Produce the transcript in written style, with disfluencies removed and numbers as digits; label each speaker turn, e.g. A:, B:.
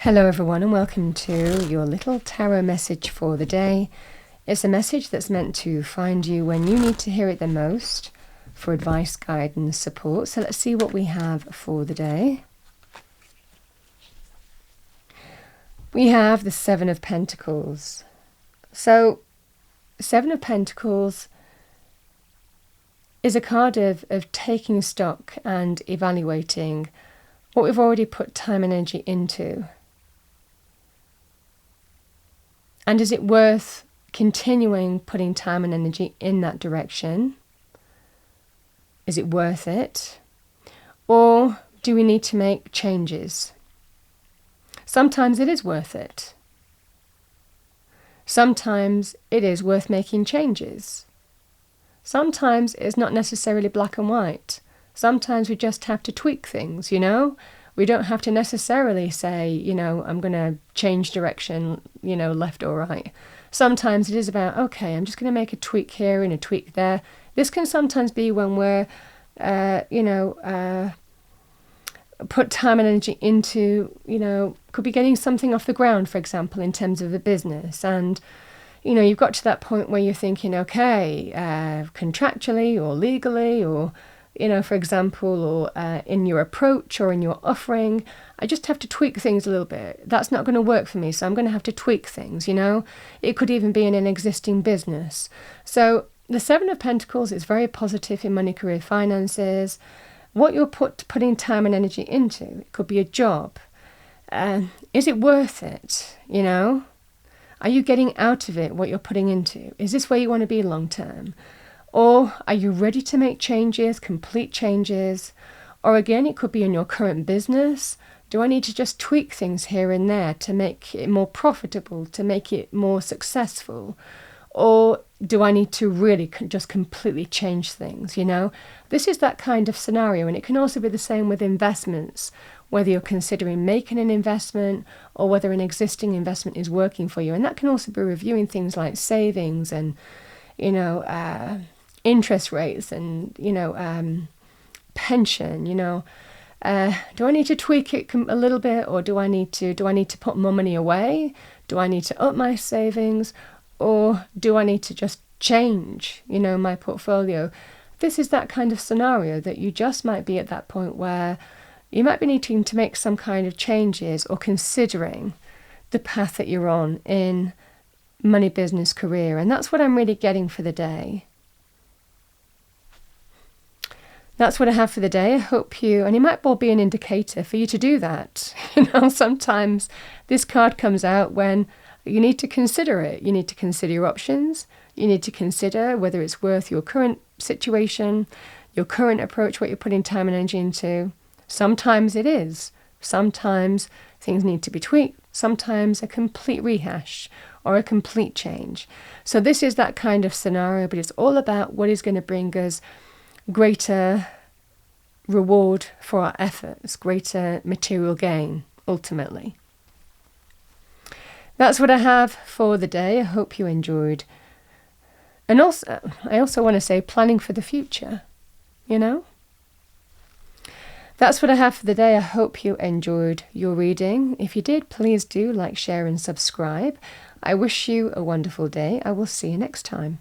A: Hello everyone and welcome to your little tarot message for the day. It's a message that's meant to find you when you need to hear it the most for advice, guidance, support. So let's see what we have for the day. We have the Seven of Pentacles. So Seven of Pentacles is a card of taking stock and evaluating what we've already put time and energy into. And is it worth continuing putting time and energy in that direction? Is it worth it? Or do we need to make changes? Sometimes it is worth it. Sometimes it is worth making changes. Sometimes it's not necessarily black and white. Sometimes we just have to tweak things, you know? We don't have to necessarily say, I'm going to change direction, left or right. Sometimes it is about, okay, I'm just going to make a tweak here and a tweak there. This can sometimes be when we're, put time and energy into, could be getting something off the ground, for example, in terms of a business. And, you've got to that point where you're thinking, okay, contractually or legally or for example, or in your approach or in your offering, I just have to tweak things a little bit. That's not going to work for me, so I'm going to have to tweak things, It could even be in an existing business. So the Seven of Pentacles is very positive in money, career, finances. What you're putting time and energy into, it could be a job. Is it worth it, Are you getting out of it what you're putting into? Is this where you want to be long term? Or are you ready to make changes, complete changes? Or again, it could be in your current business. Do I need to just tweak things here and there to make it more profitable, to make it more successful? Or do I need to really just completely change things, This is that kind of scenario, and it can also be the same with investments, whether you're considering making an investment or whether an existing investment is working for you. And that can also be reviewing things like savings and, interest rates and, pension, do I need to tweak it a little bit, or do I need to put more money away? Do I need to up my savings, or do I need to just change, my portfolio? This is that kind of scenario that you just might be at that point where you might be needing to make some kind of changes or considering the path that you're on in money, business, career. And that's what I'm really getting for the day. That's what I have for the day. I hope and it might well be an indicator for you to do that. Sometimes this card comes out when you need to consider it. You need to consider your options. You need to consider whether it's worth your current situation, your current approach, what you're putting time and energy into. Sometimes it is. Sometimes things need to be tweaked. Sometimes a complete rehash or a complete change. So this is that kind of scenario, but it's all about what is going to bring us greater reward for our efforts, greater material gain, ultimately. That's what I have for the day. I hope you enjoyed. And also, I also want to say planning for the future, That's what I have for the day. I hope you enjoyed your reading. If you did, please do like, share and subscribe. I wish you a wonderful day. I will see you next time.